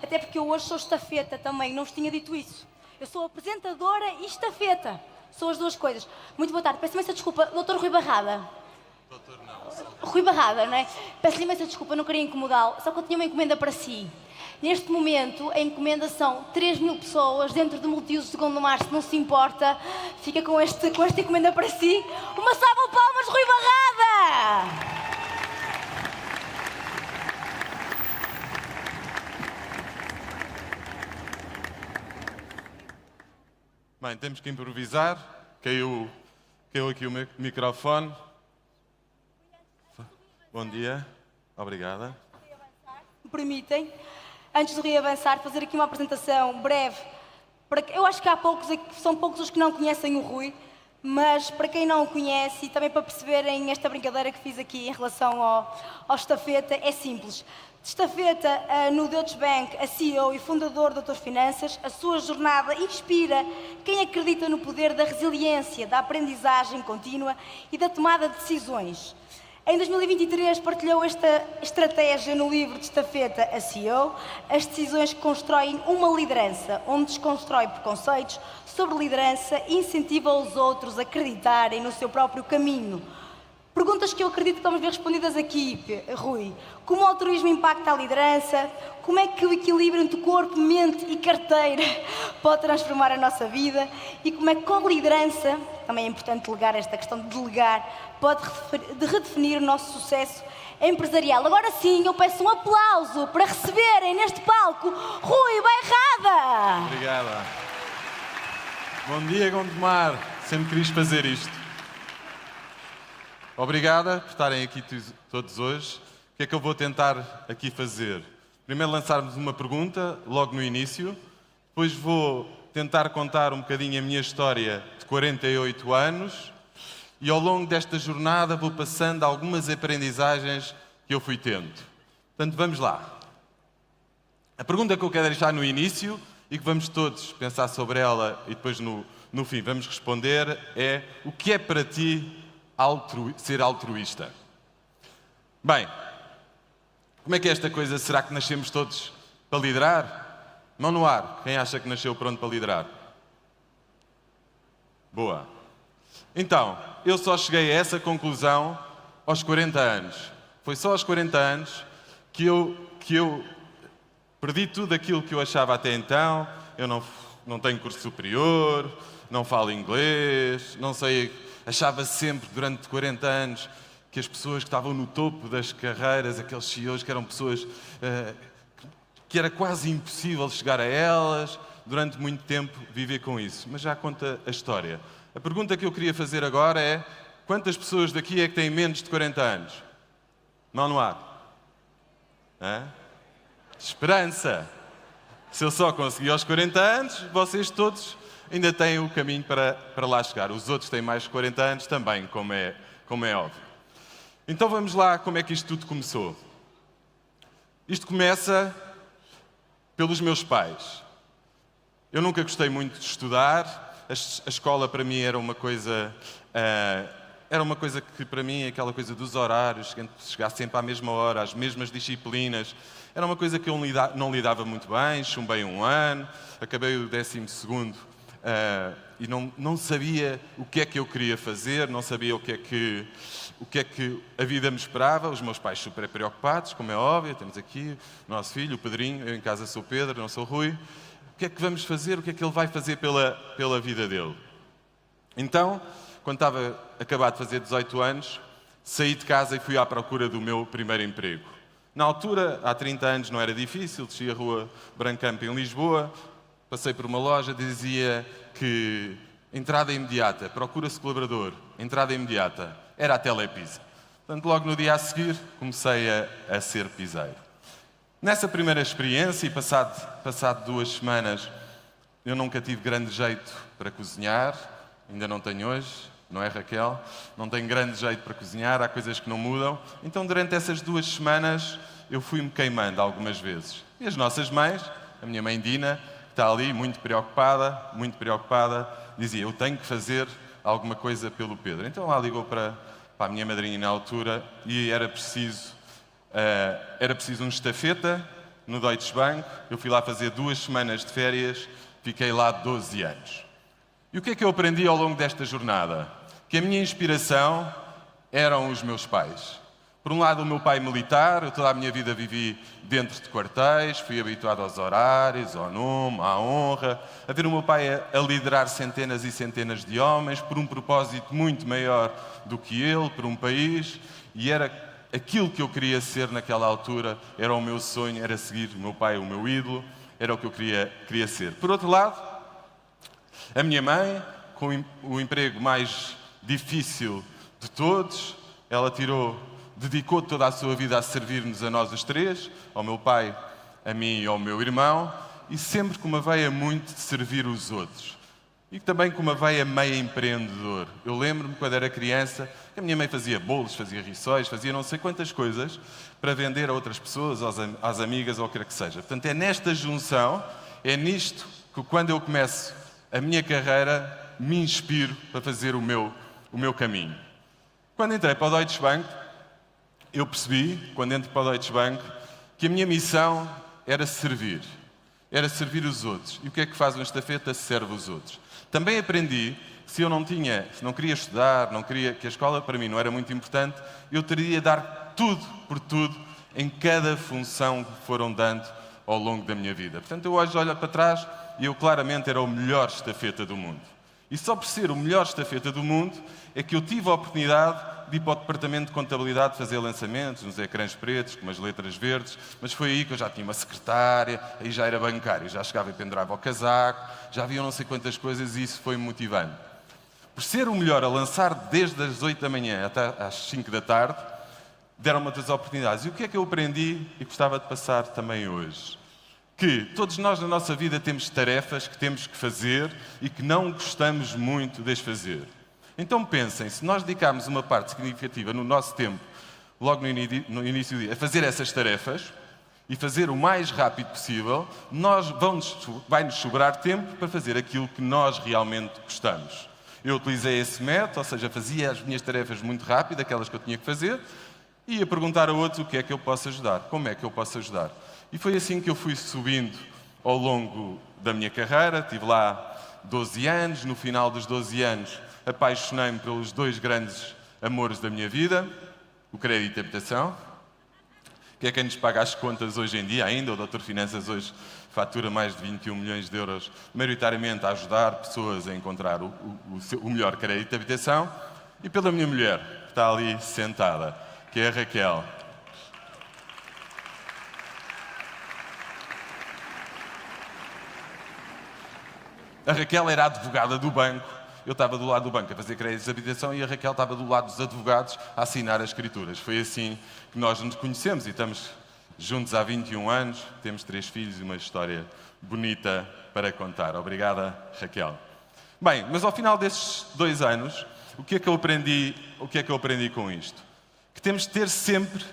até porque eu hoje sou estafeta também, não vos tinha dito isso. Eu sou apresentadora e estafeta. São as duas coisas. Muito boa tarde. Peço imensa desculpa, Dr. Rui Barrada. Doutor não. Rui Barrada, não é? Peço-lhe imensa desculpa, não queria incomodá-lo, só que eu tinha uma encomenda para si. Neste momento, a encomenda são 3.000 pessoas dentro do multiuso de Gondomar, se não se importa. Fica com esta encomenda para si. Uma salva de palmas, Rui Barrada! Bem, temos que improvisar. Caiu aqui o microfone. Bom dia. Obrigada. Me permitem, antes de reavançar, fazer aqui uma apresentação breve. Eu acho que são poucos os que não conhecem o Rui, mas para quem não o conhece e também para perceberem esta brincadeira que fiz aqui em relação ao estafeta, é simples. De estafeta no Deutsche Bank, a CEO e fundador do Doutor Finanças, a sua jornada inspira quem acredita no poder da resiliência, da aprendizagem contínua e da tomada de decisões. Em 2023 partilhou esta estratégia no livro de estafeta, a CEO, as decisões que constroem uma liderança, onde desconstrói preconceitos sobre liderança e incentiva os outros a acreditarem no seu próprio caminho. Perguntas que eu acredito que vamos ver respondidas aqui, Rui. Como o altruísmo impacta a liderança? Como é que o equilíbrio entre corpo, mente e carteira pode transformar a nossa vida? E como é que com a liderança, também é importante delegar esta questão de delegar, pode redefinir o nosso sucesso empresarial? Agora sim, eu peço um aplauso para receberem neste palco Rui Barrada. Obrigada. Bom dia, Gondomar. Sempre quis fazer isto. Obrigada por estarem aqui todos hoje. O que é que eu vou tentar aqui fazer? Primeiro lançarmos uma pergunta, logo no início. Depois vou tentar contar um bocadinho a minha história de 48 anos. E ao longo desta jornada vou passando algumas aprendizagens que eu fui tendo. Portanto, vamos lá. A pergunta que eu quero deixar no início e que vamos todos pensar sobre ela e depois no fim vamos responder é: o que é para ti ser altruísta? Bem, como é que é esta coisa? Será que nascemos todos para liderar? Mão no ar. Quem acha que nasceu pronto para liderar? Boa. Então, eu só cheguei a essa conclusão aos 40 anos. Foi só aos 40 anos que eu perdi tudo aquilo que eu achava até então. Eu não tenho curso superior, não falo inglês, não sei. Achava sempre, durante 40 anos, que as pessoas que estavam no topo das carreiras, aqueles CEOs que eram pessoas que era quase impossível chegar a elas, durante muito tempo viver com isso. Mas já conta a história. A pergunta que eu queria fazer agora é: quantas pessoas daqui é que têm menos de 40 anos? Mão no ar. Hã? Esperança! Se eu só consegui aos 40 anos, vocês todos ainda têm o caminho para lá chegar. Os outros têm mais de 40 anos também, como é óbvio. Então vamos lá, como é que isto tudo começou? Isto começa pelos meus pais. Eu nunca gostei muito de estudar. A escola para mim era uma coisa que para mim, aquela coisa dos horários, chegar sempre à mesma hora, às mesmas disciplinas, era uma coisa que eu não lidava muito bem. Chumbei um ano, acabei o 12º e não sabia o que é que eu queria fazer, não sabia o que é que a vida me esperava. Os meus pais super preocupados, como é óbvio. Temos aqui o nosso filho, o Pedrinho. Eu em casa sou Pedro, não sou Rui. O que é que vamos fazer? O que é que ele vai fazer pela vida dele? Então, quando estava acabado de fazer 18 anos, saí de casa e fui à procura do meu primeiro emprego. Na altura, há 30 anos, não era difícil. Desci a rua Brancamp em Lisboa, passei por uma loja, dizia que entrada imediata, procura-se colaborador, entrada imediata. Era a Telepisa. Portanto, logo no dia a seguir, comecei a ser piseiro. Nessa primeira experiência, e passado 2 semanas, eu nunca tive grande jeito para cozinhar, ainda não tenho hoje, não é, Raquel? Não tenho grande jeito para cozinhar, há coisas que não mudam. Então, durante essas 2 semanas, eu fui-me queimando algumas vezes. E as nossas mães, a minha mãe Dina, está ali muito preocupada, dizia: eu tenho que fazer alguma coisa pelo Pedro. Então lá ligou para a minha madrinha na altura e era preciso um estafeta no Deutsche Bank. Eu fui lá fazer 2 semanas de férias, fiquei lá 12 anos. E o que é que eu aprendi ao longo desta jornada? Que a minha inspiração eram os meus pais. Por um lado, o meu pai militar, eu toda a minha vida vivi dentro de quartéis, fui habituado aos horários, ao nome, à honra, a ver o meu pai a liderar centenas e centenas de homens por um propósito muito maior do que ele, por um país, e era aquilo que eu queria ser naquela altura, era o meu sonho, era seguir o meu pai, o meu ídolo, era o que eu queria ser. Por outro lado, a minha mãe, com o emprego mais difícil de todos, ela dedicou toda a sua vida a servir-nos a nós os 3, ao meu pai, a mim e ao meu irmão, e sempre com uma veia muito de servir os outros. E também com uma veia meio empreendedor. Eu lembro-me, quando era criança, que a minha mãe fazia bolos, fazia rissóis, fazia não sei quantas coisas para vender a outras pessoas, às amigas ou o que quer que seja. Portanto, é nesta junção, é nisto que quando eu começo a minha carreira, me inspiro para fazer o meu caminho. Quando entrei para o Deutsche Bank, eu percebi, quando entro para o Deutsche Bank, que a minha missão era servir os outros. E o que é que faz uma estafeta? Serve os outros. Também aprendi que se não queria estudar, que a escola para mim não era muito importante, eu teria de dar tudo por tudo em cada função que foram dando ao longo da minha vida. Portanto, eu hoje olho para trás e eu claramente era o melhor estafeta do mundo. E só por ser o melhor estafeta do mundo é que eu tive a oportunidade de ir para o departamento de contabilidade fazer lançamentos, uns ecrãs pretos com umas letras verdes, mas foi aí que eu já tinha uma secretária, aí já era bancário, já chegava e pendurava o casaco, já havia não sei quantas coisas e isso foi-me motivando. Por ser o melhor a lançar desde as 8 da manhã até às 5 da tarde, deram-me outras oportunidades. E o que é que eu aprendi e gostava de passar também hoje? Que todos nós na nossa vida temos tarefas que temos que fazer e que não gostamos muito de as fazer. Então pensem, se nós dedicarmos uma parte significativa no nosso tempo, logo no início do dia, a fazer essas tarefas e fazer o mais rápido possível, vai-nos sobrar tempo para fazer aquilo que nós realmente gostamos. Eu utilizei esse método, ou seja, fazia as minhas tarefas muito rápido, aquelas que eu tinha que fazer, e ia perguntar a outros o que é que eu posso ajudar, como é que eu posso ajudar. E foi assim que eu fui subindo ao longo da minha carreira, tive lá 12 anos, no final dos 12 anos apaixonei-me pelos 2 grandes amores da minha vida, o crédito e a habitação, que é quem nos paga as contas hoje em dia ainda, o Dr. Finanças hoje fatura mais de 21 milhões de euros, maioritariamente a ajudar pessoas a encontrar o melhor crédito de habitação, e pela minha mulher, que está ali sentada, que é a Raquel. A Raquel era a advogada do banco, eu estava do lado do banco a fazer créditos de habitação e a Raquel estava do lado dos advogados a assinar as escrituras. Foi assim que nós nos conhecemos e estamos juntos há 21 anos, temos 3 filhos e uma história bonita para contar. Obrigada, Raquel. Bem, mas ao final desses 2 anos, o que é que eu aprendi com isto? Que temos de ter sempre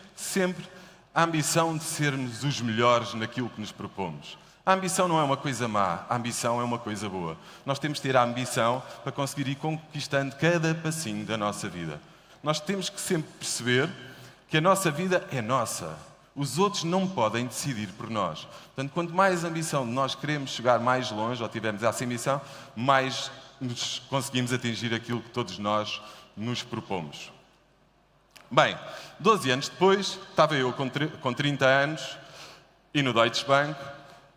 a ambição de sermos os melhores naquilo que nos propomos. A ambição não é uma coisa má, a ambição é uma coisa boa. Nós temos de ter a ambição para conseguir ir conquistando cada passinho da nossa vida. Nós temos que sempre perceber que a nossa vida é nossa. Os outros não podem decidir por nós. Portanto, quanto mais ambição nós queremos chegar mais longe, ou tivermos essa ambição, mais nos conseguimos atingir aquilo que todos nós nos propomos. Bem, 12 anos depois, estava eu com 30 anos e no Deutsche Bank,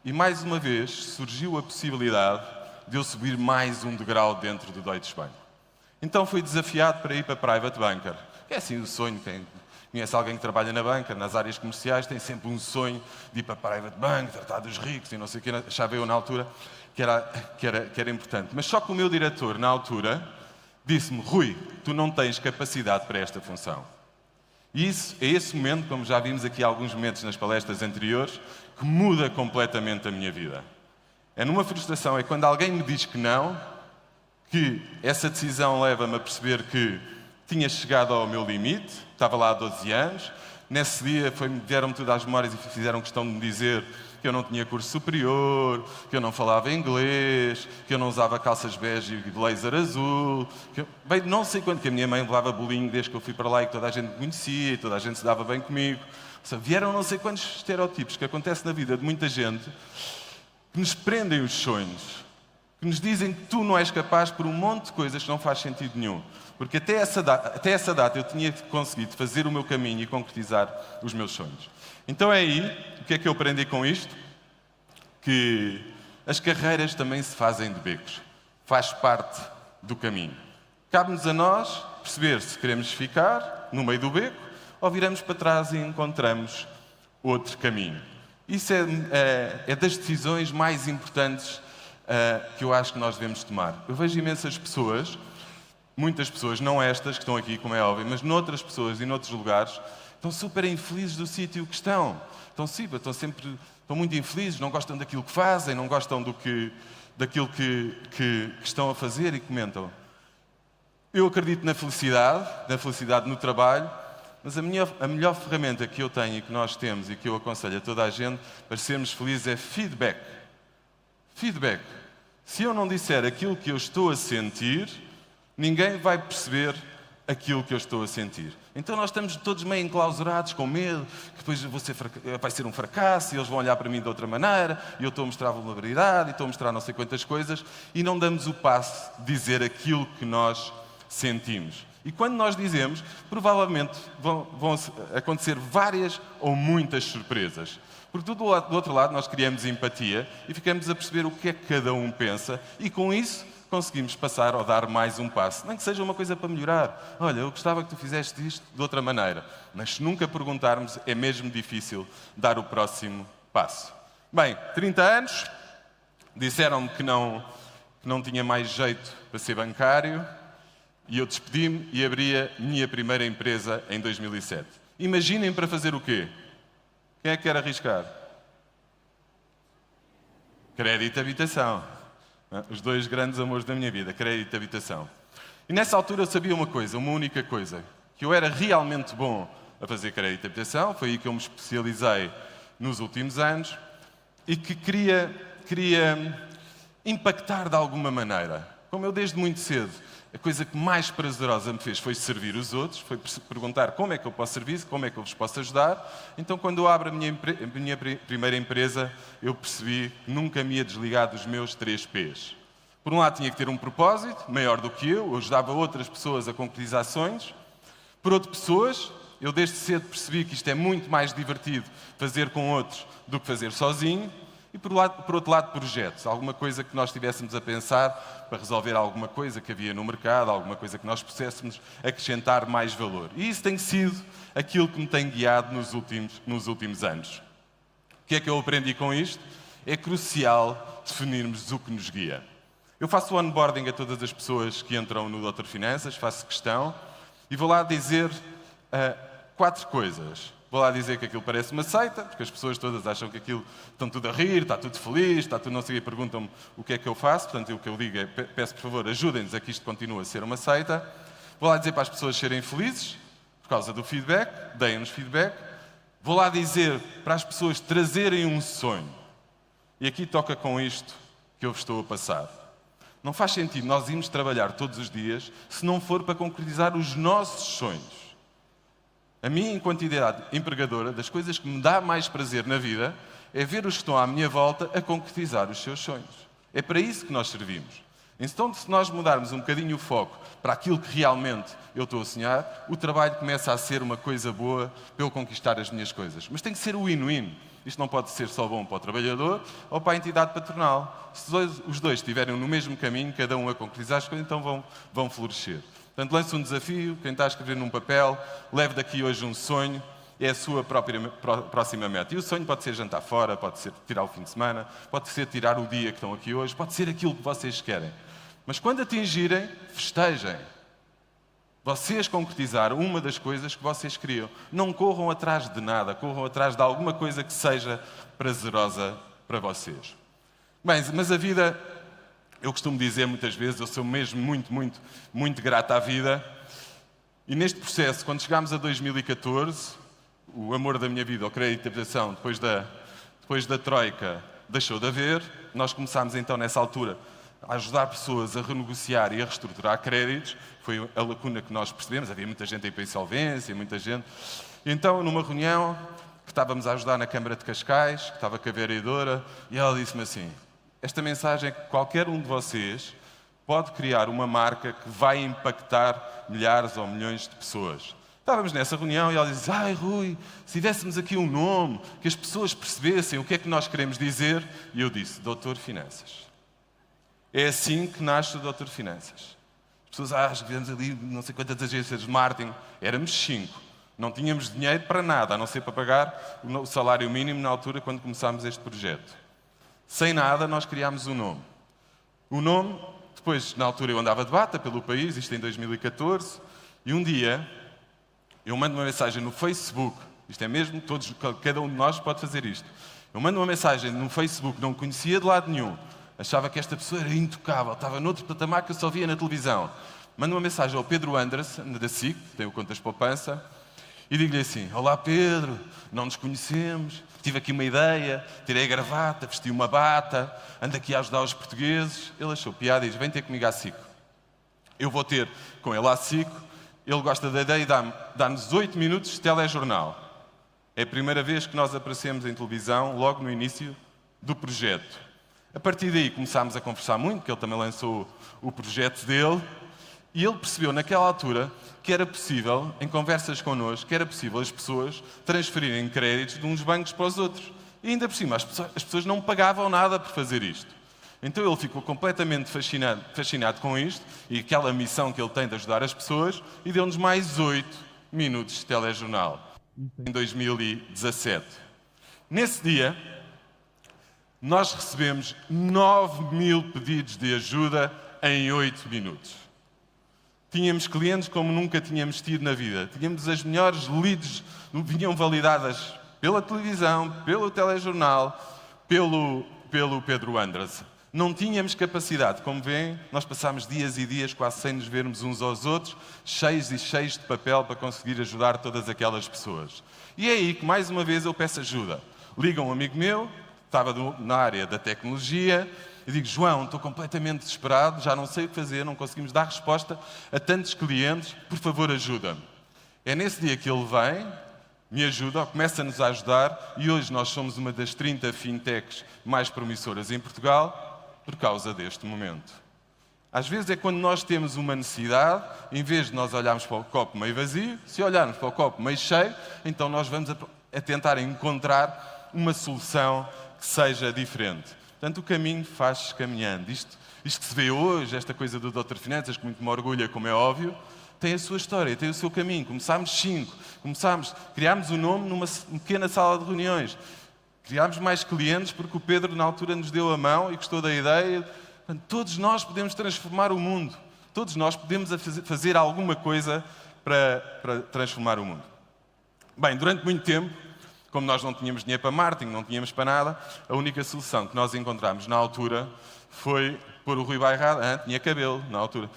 e mais uma vez surgiu a possibilidade de eu subir mais um degrau dentro do Deutsche Bank. Então fui desafiado para ir para Private Banker. É assim o sonho, quem conhece alguém que trabalha na banca, nas áreas comerciais, tem sempre um sonho de ir para Private Bank, tratar dos ricos e não sei o que. Achava eu na altura que era importante. Mas só que o meu diretor, na altura, disse-me: Rui, tu não tens capacidade para esta função. E isso é esse momento, como já vimos aqui alguns momentos nas palestras anteriores, que muda completamente a minha vida. É numa frustração, é quando alguém me diz que não, que essa decisão leva-me a perceber que tinha chegado ao meu limite, estava lá há 12 anos, nesse dia vieram-me todas as memórias e fizeram questão de me dizer que eu não tinha curso superior, que eu não falava inglês, que eu não usava calças bege e blazer azul, bem, não sei quanto, que a minha mãe levava bolinho desde que eu fui para lá e que toda a gente me conhecia e toda a gente se dava bem comigo. Ou seja, vieram não sei quantos estereótipos que acontecem na vida de muita gente que nos prendem os sonhos, que nos dizem que tu não és capaz por um monte de coisas que não faz sentido nenhum. Porque até essa data eu tinha conseguido fazer o meu caminho e concretizar os meus sonhos. Então é aí, o que é que eu aprendi com isto? Que as carreiras também se fazem de becos. Faz parte do caminho. Cabe-nos a nós perceber se queremos ficar no meio do beco ou viramos para trás e encontramos outro caminho. Isso é das decisões mais importantes que eu acho que nós devemos tomar. Eu vejo imensas pessoas, muitas pessoas, não estas que estão aqui, como é óbvio, mas noutras pessoas e noutros lugares, estão super infelizes do sítio que estão. Estão muito infelizes, não gostam daquilo que fazem, não gostam daquilo que estão a fazer e comentam. Eu acredito na felicidade no trabalho, mas a melhor ferramenta que eu tenho e que nós temos e que eu aconselho a toda a gente para sermos felizes é feedback. Feedback. Se eu não disser aquilo que eu estou a sentir, ninguém vai perceber aquilo que eu estou a sentir. Então nós estamos todos meio enclausurados, com medo, que depois vai ser um fracasso e eles vão olhar para mim de outra maneira, e eu estou a mostrar vulnerabilidade, e estou a mostrar não sei quantas coisas, e não damos o passo de dizer aquilo que nós sentimos. E quando nós dizemos, provavelmente vão acontecer várias ou muitas surpresas. Porque do outro lado nós criamos empatia e ficamos a perceber o que é que cada um pensa, e com isso conseguimos passar ou dar mais um passo. Nem que seja uma coisa para melhorar. Olha, eu gostava que tu fizeste isto de outra maneira. Mas se nunca perguntarmos, é mesmo difícil dar o próximo passo. Bem, 30 anos, disseram-me que não tinha mais jeito para ser bancário, e eu despedi-me e abri a minha primeira empresa em 2007. Imaginem para fazer o quê? Quem é que quer arriscar? Crédito e habitação. Os dois grandes amores da minha vida, crédito e habitação. E nessa altura eu sabia uma única coisa, que eu era realmente bom a fazer crédito e habitação, foi aí que eu me especializei nos últimos anos, e que queria impactar de alguma maneira. Como eu desde muito cedo, a coisa que mais prazerosa me fez foi servir os outros, foi perguntar como é que eu posso servir, como é que eu vos posso ajudar. Então, quando eu abro a minha primeira empresa, eu percebi que nunca me ia desligar dos meus 3 P's. Por um lado, tinha que ter um propósito maior do que eu ajudava outras pessoas a concretizar sonhos. Por outro, pessoas, eu desde cedo percebi que isto é muito mais divertido fazer com outros do que fazer sozinho. E por outro lado, projetos. Alguma coisa que nós estivéssemos a pensar para resolver alguma coisa que havia no mercado, alguma coisa que nós pudéssemos acrescentar mais valor. E isso tem sido aquilo que me tem guiado nos últimos anos. O que é que eu aprendi com isto? É crucial definirmos o que nos guia. Eu faço o onboarding a todas as pessoas que entram no Doutor Finanças, faço questão, e vou lá dizer 4 coisas. Vou lá dizer que aquilo parece uma seita, porque as pessoas todas acham que aquilo estão tudo a rir, está tudo feliz, está tudo não sei o quê, perguntam-me o que é que eu faço. Portanto, o que eu digo é, peço por favor, ajudem-nos a que isto continue a ser uma seita. Vou lá dizer para as pessoas serem felizes, por causa do feedback, deem-nos feedback. Vou lá dizer para as pessoas trazerem um sonho. E aqui toca com isto que eu vos estou a passar. Não faz sentido nós irmos trabalhar todos os dias se não for para concretizar os nossos sonhos. A minha, enquanto entidade empregadora, das coisas que me dá mais prazer na vida é ver os que estão à minha volta a concretizar os seus sonhos. É para isso que nós servimos. Então, se nós mudarmos um bocadinho o foco para aquilo que realmente eu estou a sonhar, o trabalho começa a ser uma coisa boa para eu conquistar as minhas coisas. Mas tem que ser o win-win. Isto não pode ser só bom para o trabalhador ou para a entidade patronal. Se os dois estiverem no mesmo caminho, cada um a concretizar as coisas, então vão florescer. Portanto, lance um desafio, quem está a escrever num papel, leve daqui hoje um sonho, é a sua próxima meta. E o sonho pode ser jantar fora, pode ser tirar o fim de semana, pode ser tirar o dia que estão aqui hoje, pode ser aquilo que vocês querem. Mas quando atingirem, festejem. Vocês concretizaram uma das coisas que vocês queriam. Não corram atrás de nada, corram atrás de alguma coisa que seja prazerosa para vocês. Bem, mas a vida... Eu costumo dizer muitas vezes, eu sou mesmo muito grato à vida. E neste processo, quando chegámos a 2014, o amor da minha vida, o crédito de habitação, depois da Troika, deixou de haver. Nós começámos então, nessa altura, a ajudar pessoas a renegociar e a reestruturar créditos. Foi a lacuna que nós percebemos. Havia muita gente aí para insolvência, muita gente. E então, numa reunião, estávamos a ajudar na Câmara de Cascais, que estava com a vereadora, e ela disse-me assim: esta mensagem é que qualquer um de vocês pode criar uma marca que vai impactar milhares ou milhões de pessoas. Estávamos nessa reunião e ela disse: ai Rui, se tivéssemos aqui um nome, que as pessoas percebessem o que é que nós queremos dizer. E eu disse: Doutor Finanças. É assim que nasce o Doutor Finanças. As pessoas acham que tivemos ali não sei quantas agências de marketing. Éramos 5. Não tínhamos dinheiro para nada, a não ser para pagar o salário mínimo na altura quando começámos este projeto. Sem nada, nós criámos um nome. O nome, depois, na altura eu andava de bata pelo país, isto em 2014, e um dia eu mando uma mensagem no Facebook, isto é mesmo, cada um de nós pode fazer isto. Eu mando uma mensagem no Facebook, não conhecia de lado nenhum, achava que esta pessoa era intocável, estava noutro patamar que eu só via na televisão. Mando uma mensagem ao Pedro Anderson, da SIC, que tem o Contas Poupança, e digo-lhe assim: olá Pedro, não nos conhecemos, tive aqui uma ideia, tirei a gravata, vesti uma bata, ando aqui a ajudar os portugueses. Ele achou piada e diz: vem ter comigo à SIC. Eu vou ter com ele à SIC, ele gosta da ideia e dá-nos 8 minutos de telejornal. É a primeira vez que nós aparecemos em televisão, logo no início do projeto. A partir daí começámos a conversar muito, porque ele também lançou o projeto dele, e ele percebeu naquela altura que era possível, em conversas connosco, que era possível as pessoas transferirem créditos de uns bancos para os outros. E ainda por cima, as pessoas não pagavam nada por fazer isto. Então ele ficou completamente fascinado com isto e aquela missão que ele tem de ajudar as pessoas, e deu-nos mais 8 minutos de telejornal, em 2017. Nesse dia, nós recebemos 9.000 pedidos de ajuda em 8 minutos. Tínhamos clientes como nunca tínhamos tido na vida. Tínhamos as melhores leads, vinham validadas pela televisão, pelo telejornal, pelo Pedro Anderson. Não tínhamos capacidade. Como veem, nós passámos dias e dias quase sem nos vermos uns aos outros, cheios e cheios de papel para conseguir ajudar todas aquelas pessoas. E é aí que, mais uma vez, eu peço ajuda. Liga um amigo meu, estava na área da tecnologia, e digo: João, estou completamente desesperado, já não sei o que fazer, não conseguimos dar resposta a tantos clientes, por favor ajuda-me. É nesse dia que ele vem, me ajuda, começa-nos a ajudar, e hoje nós somos uma das 30 fintechs mais promissoras em Portugal por causa deste momento. Às vezes é quando nós temos uma necessidade, em vez de nós olharmos para o copo meio vazio, se olharmos para o copo meio cheio, então nós vamos a tentar encontrar uma solução que seja diferente. Portanto, o caminho faz-se caminhando. Isto que se vê hoje, esta coisa do Doutor Finanças, que muito me orgulha, como é óbvio, tem a sua história, tem o seu caminho. Começámos 5, criámos o nome numa pequena sala de reuniões. Criámos mais clientes porque o Pedro, na altura, nos deu a mão e gostou da ideia. Portanto, todos nós podemos transformar o mundo. Todos nós podemos fazer alguma coisa para transformar o mundo. Bem, durante muito tempo, como nós não tínhamos dinheiro para marketing, não tínhamos para nada, a única solução que nós encontramos na altura foi pôr o Rui Bairrada, tinha cabelo na altura,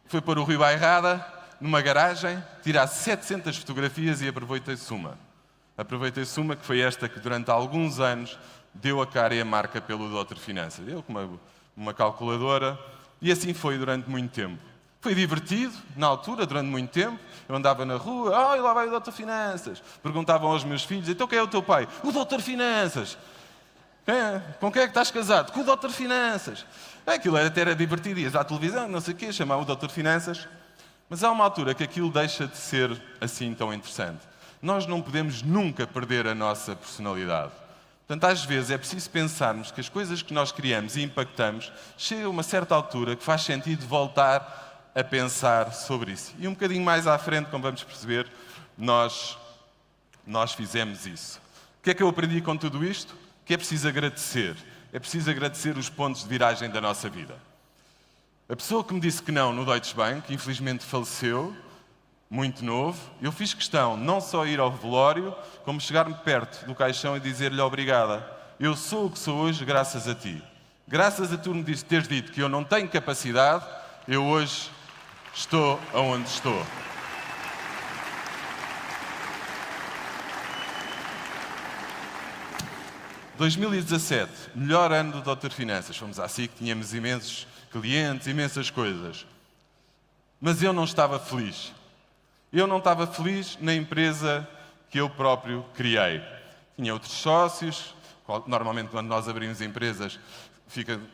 foi pôr o Rui Bairrada numa garagem, tirar 700 fotografias e aproveitei-se uma. Aproveitei-se uma que foi esta que durante alguns anos deu a cara e a marca pelo Doutor Finanças. Eu com uma calculadora, e assim foi durante muito tempo. Foi divertido, na altura, durante muito tempo. Eu andava na rua, lá vai o Doutor Finanças. Perguntavam aos meus filhos: então quem é o teu pai? O Doutor Finanças. Com quem é que estás casado? Com o Doutor Finanças. Aquilo até era divertido, ias à televisão, não sei o quê, chamava o Doutor Finanças. Mas há uma altura que aquilo deixa de ser assim tão interessante. Nós não podemos nunca perder a nossa personalidade. Portanto, às vezes é preciso pensarmos que as coisas que nós criamos e impactamos, chega a uma certa altura que faz sentido voltar a pensar sobre isso. E um bocadinho mais à frente, como vamos perceber, nós fizemos isso. O que é que eu aprendi com tudo isto? Que é preciso agradecer. É preciso agradecer os pontos de viragem da nossa vida. A pessoa que me disse que não no Deutsche Bank, infelizmente faleceu, muito novo. Eu fiz questão não só ir ao velório, como chegar-me perto do caixão e dizer-lhe obrigada. Eu sou o que sou hoje graças a ti. Graças a tu me teres dito que eu não tenho capacidade, eu hoje estou onde estou. Em 2017, melhor ano do Doutor Finanças. Fomos à SIC, tínhamos imensos clientes, imensas coisas. Mas eu não estava feliz. Eu não estava feliz na empresa que eu próprio criei. tinha outros sócios. Normalmente, quando nós abrimos empresas,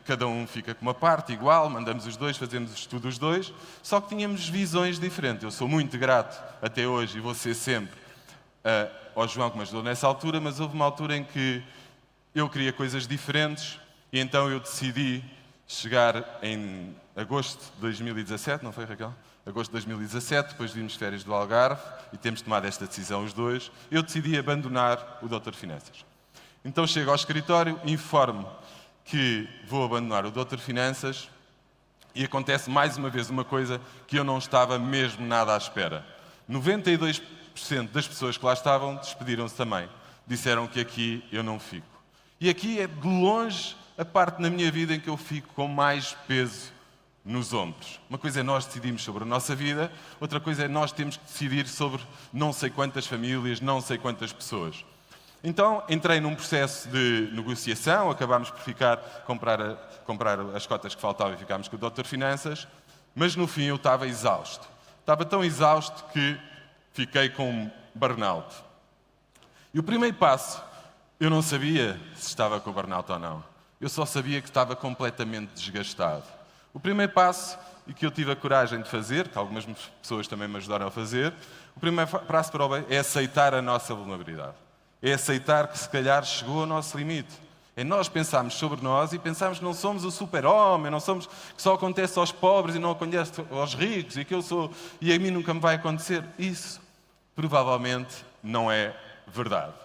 cada um fica com uma parte igual, mandamos os dois, fazemos tudo os dois, só que tínhamos visões diferentes. Eu sou muito grato até hoje, e vou ser sempre, ao João que me ajudou nessa altura, mas houve uma altura em que eu queria coisas diferentes, e então eu decidi chegar em agosto de 2017, não foi, Raquel? Agosto de 2017, depois de irmos de férias do Algarve, e temos tomado esta decisão os dois, eu decidi abandonar o Doutor Finanças. Então chego ao escritório, informo que vou abandonar o Doutor Finanças e acontece mais uma vez uma coisa que eu não estava mesmo nada à espera. 92% das pessoas que lá estavam despediram-se também. Disseram que aqui eu não fico. E aqui é de longe a parte na minha vida em que eu fico com mais peso nos ombros. Uma coisa é nós decidirmos sobre a nossa vida, outra coisa é nós temos que decidir sobre não sei quantas famílias, não sei quantas pessoas. Então, entrei num processo de negociação, acabámos por comprar as cotas que faltavam e ficámos com o Doutor Finanças, mas no fim eu estava exausto. Estava tão exausto que fiquei com um burnout. E o primeiro passo, eu não sabia se estava com burnout ou não. Eu só sabia que estava completamente desgastado. O primeiro passo, e que eu tive a coragem de fazer, que algumas pessoas também me ajudaram a fazer, o primeiro passo para o bem é aceitar a nossa vulnerabilidade. É aceitar que se calhar chegou ao nosso limite. É nós pensarmos sobre nós e pensarmos que não somos o super-homem, não somos que só acontece aos pobres e não acontece aos ricos e que eu sou e a mim nunca me vai acontecer. Isso provavelmente não é verdade.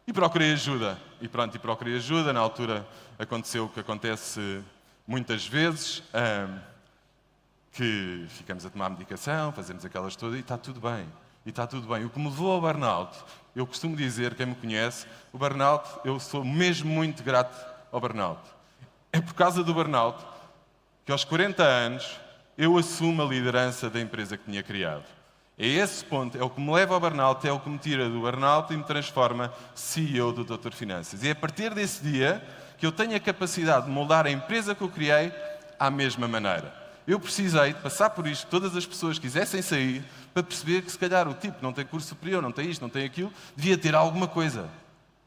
E procurei ajuda. E procurei ajuda. Na altura aconteceu o que acontece muitas vezes, que ficamos a tomar medicação, fazemos aquelas todas e está tudo bem. E está tudo bem. O que me levou ao burnout, eu costumo dizer, quem me conhece, o burnout, eu sou mesmo muito grato ao burnout. É por causa do burnout que aos 40 anos eu assumo a liderança da empresa que tinha criado. É esse ponto, é o que me leva ao burnout, é o que me tira do burnout e me transforma CEO do Doutor Finanças. E é a partir desse dia que eu tenho a capacidade de moldar a empresa que eu criei à mesma maneira. Eu precisei de passar por isto, todas as pessoas que quisessem sair, para perceber que se calhar o tipo não tem curso superior, não tem isto, não tem aquilo, devia ter alguma coisa.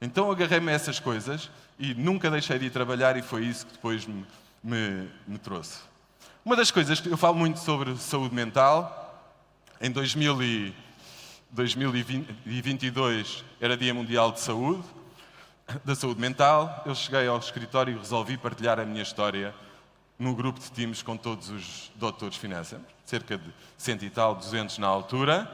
Então agarrei-me a essas coisas e nunca deixei de ir trabalhar e foi isso que depois me trouxe. Uma das coisas que eu falo muito sobre saúde mental, em 2022 era Dia Mundial de Saúde, da Saúde Mental, eu cheguei ao escritório e resolvi partilhar a minha história no grupo de times com todos os doutores de finanças, cerca de 100 e tal, 200 na altura.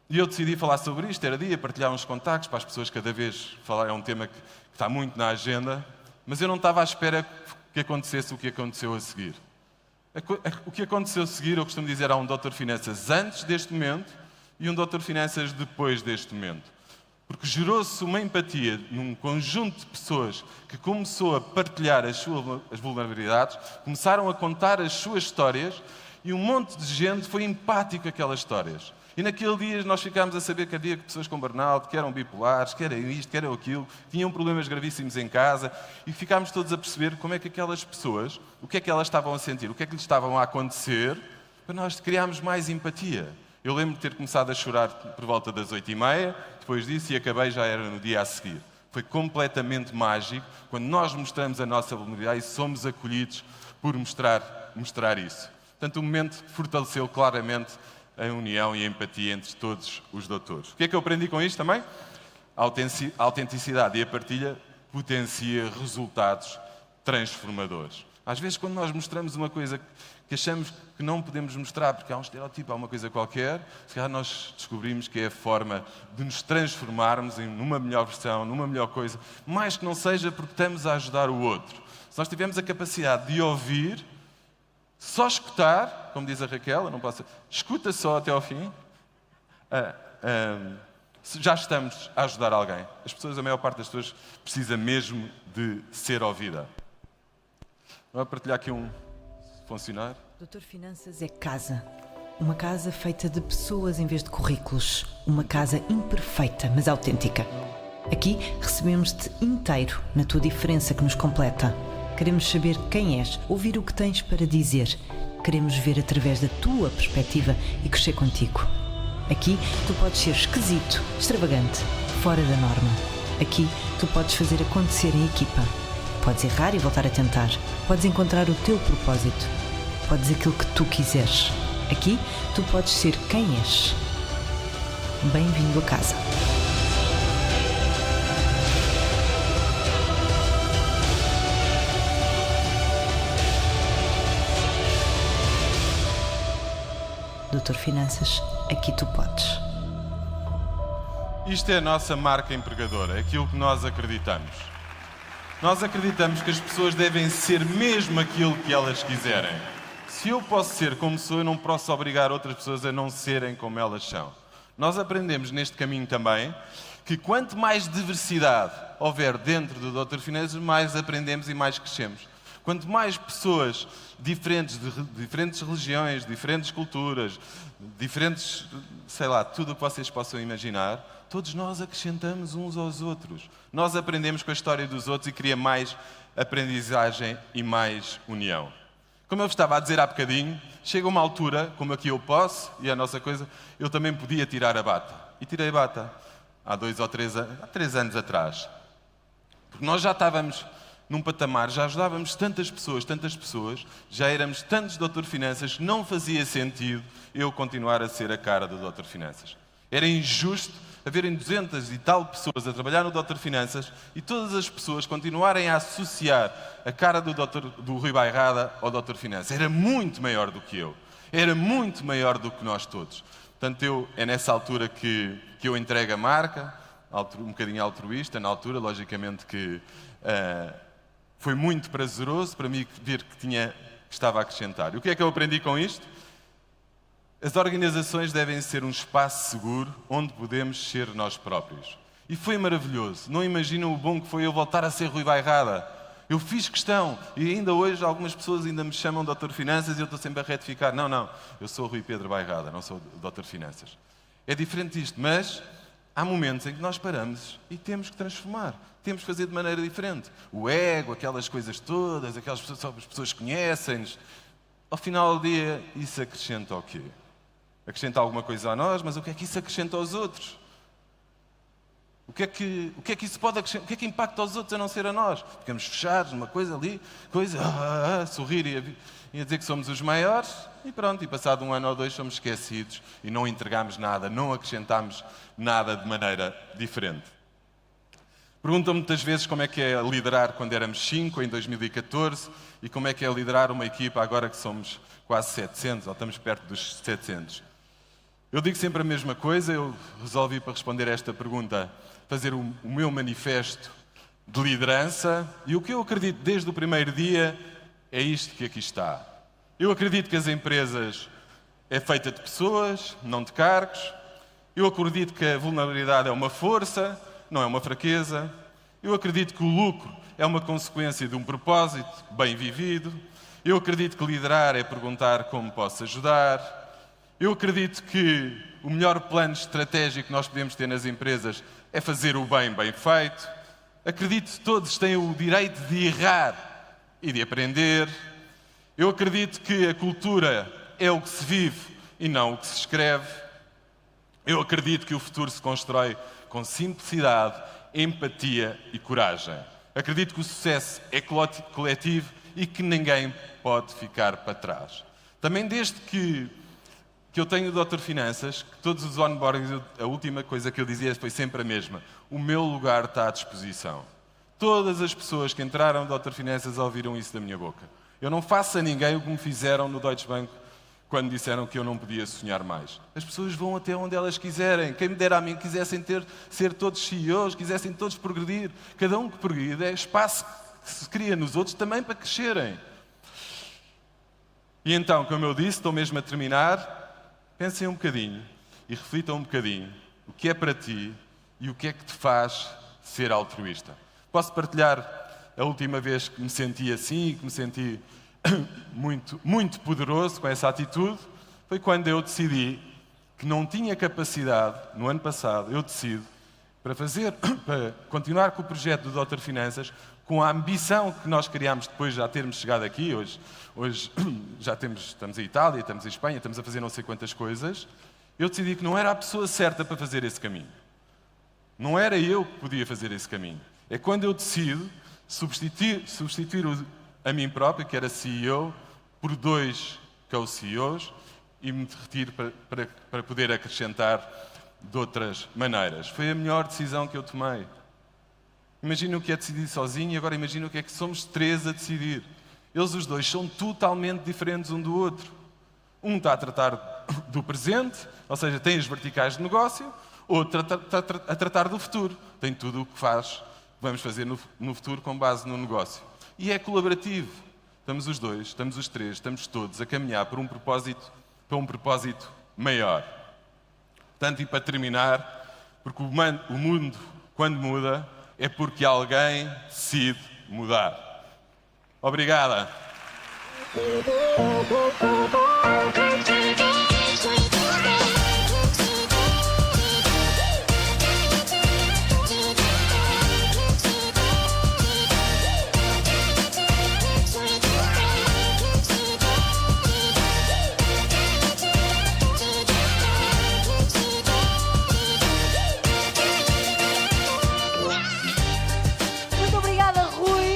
E eu decidi falar sobre isto, era dia, partilhar uns contactos para as pessoas cada vez falar, é um tema que está muito na agenda, mas eu não estava à espera que acontecesse o que aconteceu a seguir. O que aconteceu a seguir, eu costumo dizer, há um doutor de finanças antes deste momento e um doutor de finanças depois deste momento. Porque gerou-se uma empatia num conjunto de pessoas que começou a partilhar as vulnerabilidades, começaram a contar as suas histórias e um monte de gente foi empático àquelas histórias. E naquele dia nós ficámos a saber que havia pessoas com burnout, que eram bipolares, que era isto, que era aquilo, que tinham problemas gravíssimos em casa e ficámos todos a perceber como é que aquelas pessoas, o que é que elas estavam a sentir, o que é que lhes estavam a acontecer, para nós criarmos mais empatia. Eu lembro de ter começado a chorar por volta das 8h30, depois disso, e acabei, já era no dia a seguir. Foi completamente mágico quando nós mostramos a nossa vulnerabilidade e somos acolhidos por mostrar isso. Portanto, o momento fortaleceu claramente a união e a empatia entre todos os doutores. O que é que eu aprendi com isto também? A autenticidade e a partilha potencia resultados transformadores. Às vezes, quando nós mostramos uma coisa que achamos que não podemos mostrar porque há um estereótipo, há uma coisa qualquer, se calhar nós descobrimos que é a forma de nos transformarmos numa melhor versão, numa melhor coisa, mais que não seja porque estamos a ajudar o outro. Se nós tivermos a capacidade de ouvir, só escutar, como diz a Raquel, eu não posso, escuta só até ao fim, já estamos a ajudar alguém. As pessoas, a maior parte das pessoas, precisa mesmo de ser ouvida. Vou partilhar aqui funcionar. Doutor Finanças é casa. Uma casa feita de pessoas em vez de currículos. Uma casa imperfeita, mas autêntica. Aqui recebemos-te inteiro na tua diferença que nos completa. Queremos saber quem és, ouvir o que tens para dizer. Queremos ver através da tua perspectiva e crescer contigo. Aqui tu podes ser esquisito, extravagante, fora da norma. Aqui tu podes fazer acontecer em equipa. Podes errar e voltar a tentar. Podes encontrar o teu propósito. Podes aquilo que tu quiseres. Aqui tu podes ser quem és. Bem-vindo a casa. Doutor Finanças, aqui tu podes. Isto é a nossa marca empregadora, é aquilo que nós acreditamos. Nós acreditamos que as pessoas devem ser mesmo aquilo que elas quiserem. Se eu posso ser como sou, eu não posso obrigar outras pessoas a não serem como elas são. Nós aprendemos neste caminho também que quanto mais diversidade houver dentro do Doutor Finanças, mais aprendemos e mais crescemos. Quanto mais pessoas diferentes, de diferentes religiões, diferentes culturas, diferentes, sei lá, tudo o que vocês possam imaginar, todos nós acrescentamos uns aos outros. Nós aprendemos com a história dos outros e cria mais aprendizagem e mais união. Como eu vos estava a dizer há bocadinho, chega uma altura, como aqui eu posso, e a nossa coisa, eu também podia tirar a bata. E tirei a bata há 3 anos atrás. Porque nós já estávamos num patamar, já ajudávamos tantas pessoas, já éramos tantos Doutor Finanças, que não fazia sentido eu continuar a ser a cara do Doutor Finanças. Era injusto haverem 200 e tal pessoas a trabalhar no Doutor Finanças e todas as pessoas continuarem a associar a cara do Rui Bairrada ao Doutor Finanças. Era muito maior do que eu. Era muito maior do que nós todos. Portanto, é nessa altura que eu entrego a marca, um bocadinho altruísta, na altura, logicamente que foi muito prazeroso para mim ver que estava a acrescentar. E o que é que eu aprendi com isto? As organizações devem ser um espaço seguro onde podemos ser nós próprios. E foi maravilhoso. Não imaginam o bom que foi eu voltar a ser Rui Bairrada. Eu fiz questão, e ainda hoje algumas pessoas ainda me chamam Doutor Finanças e eu estou sempre a retificar. Não, eu sou o Rui Pedro Bairrada, não sou o Doutor Finanças. É diferente disto, mas há momentos em que nós paramos e temos que transformar. Temos que fazer de maneira diferente. O ego, aquelas coisas todas, aquelas pessoas, só as pessoas conhecem-nos. Ao final do dia, isso acrescenta ao quê? Acrescenta alguma coisa a nós, mas o que é que isso acrescenta aos outros? O que é que isso pode acrescentar? O que é que impacta aos outros a não ser a nós? Ficamos fechados numa coisa ali, sorrir e a dizer que somos os maiores e pronto, e passado 1 ano ou 2 somos esquecidos e não entregamos nada, não acrescentamos nada de maneira diferente. Perguntam-me muitas vezes como é que é liderar quando éramos 5, em 2014, e como é que é liderar uma equipa agora que somos quase 700, ou estamos perto dos 700. Eu digo sempre a mesma coisa, eu resolvi para responder a esta pergunta fazer o meu manifesto de liderança, e o que eu acredito desde o primeiro dia é isto que aqui está. Eu acredito que as empresas é feita de pessoas, não de cargos. Eu acredito que a vulnerabilidade é uma força, não é uma fraqueza. Eu acredito que o lucro é uma consequência de um propósito bem vivido. Eu acredito que liderar é perguntar como posso ajudar. Eu acredito que o melhor plano estratégico que nós podemos ter nas empresas é fazer o bem feito. Acredito que todos têm o direito de errar e de aprender. Eu acredito que a cultura é o que se vive e não o que se escreve. Eu acredito que o futuro se constrói com simplicidade, empatia e coragem. Acredito que o sucesso é coletivo e que ninguém pode ficar para trás. Também desde que eu tenho o Doutor Finanças, que todos os onboardings, a última coisa que eu dizia foi sempre a mesma. O meu lugar está à disposição. Todas as pessoas que entraram no Doutor Finanças ouviram isso da minha boca. Eu não faço a ninguém o que me fizeram no Deutsche Bank quando disseram que eu não podia sonhar mais. As pessoas vão até onde elas quiserem. Quem me dera a mim quisessem ser todos CEOs, quisessem todos progredir. Cada um que progride é espaço que se cria nos outros também para crescerem. E então, como eu disse, estou mesmo a terminar. Pensem um bocadinho e reflitam um bocadinho o que é para ti e o que é que te faz ser altruísta. Posso partilhar a última vez que me senti assim, que me senti muito, muito poderoso com essa atitude, foi quando eu decidi que não tinha capacidade, no ano passado, eu decido, para continuar com o projeto do Doutor Finanças, com a ambição que nós criámos depois de já termos chegado aqui, hoje já estamos em Itália, estamos em Espanha, estamos a fazer não sei quantas coisas, eu decidi que não era a pessoa certa para fazer esse caminho. Não era eu que podia fazer esse caminho. É quando eu decido substituir a mim próprio, que era CEO, por 2 co-CEOs e me retiro para poder acrescentar de outras maneiras. Foi a melhor decisão que eu tomei. Imagina o que é decidir sozinho e agora imagina o que é que somos 3 a decidir. Eles os 2 são totalmente diferentes um do outro. Um está a tratar do presente, ou seja, tem as verticais de negócio, outro está a tratar do futuro. Tem tudo o que vamos fazer no futuro com base no negócio. E é colaborativo. Estamos os 2, estamos os 3, estamos todos a caminhar para um propósito maior. Portanto, e para terminar, porque o mundo, quando muda, é porque alguém decide mudar. Obrigada.